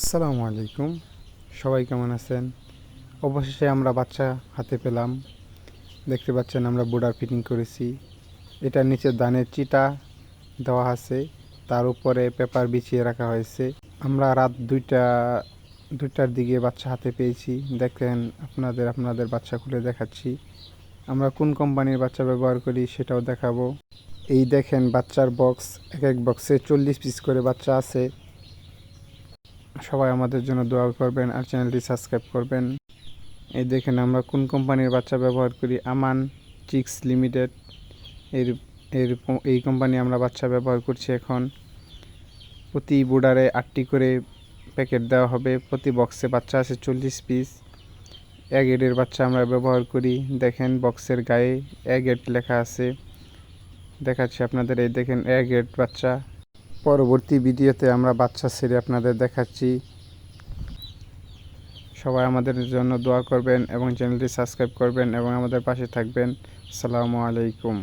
আসসালামু আলাইকুম। সবাই কেমন আছেন? অবশেষে আমরা বাচ্চা হাতে পেলাম। দেখতে পাচ্ছেন আমরা বর্ডার ফিটিং করেছি। এটার নিচে ধানের চিটা দেওয়া আছে, তার উপরে পেপার বিছিয়ে রাখা হয়েছে। আমরা রাত দুইটার দিকে বাচ্চা হাতে পেয়েছি। দেখেন আপনাদের বাচ্চা খুলে দেখাচ্ছি। আমরা কোন কোম্পানির বাচ্চা ব্যবহার করি সেটাও দেখাবো। এই দেখেন বাচ্চার বক্স, এক এক বক্সে 40 পিস করে বাচ্চা আছে। সবাই আমাদের জন্য দোয়া করবেন আর চ্যানেলটি সাবস্ক্রাইব করবেন। এই দেখেন আমরা কোন কোম্পানির বাচ্চা ব্যবহার করি, আমান চিক্স লিমিটেড। এর এর এই কোম্পানি আমরা বাচ্চা ব্যবহার করছি। এখন প্রতি বোর্ডারে 8টি করে প্যাকেট দেওয়া হবে। প্রতি বক্সে বাচ্চা আছে 40 পিস। এ গ্রেডের বাচ্চা আমরা ব্যবহার করি। দেখেন বক্সের গায়ে এ গ্রেড লেখা আছে, দেখাচ্ছি আপনাদের। এই দেখেন এ গ্রেড বাচ্চা। পরবর্তী ভিডিওতে আমরা বাচ্চা ছেড়ে আপনাদের দেখাচ্ছি। সবাই আমাদের জন্য দোয়া করবেন এবং চ্যানেলটি সাবস্ক্রাইব করবেন এবং আমাদের পাশে থাকবেন। আসসালামু আলাইকুম।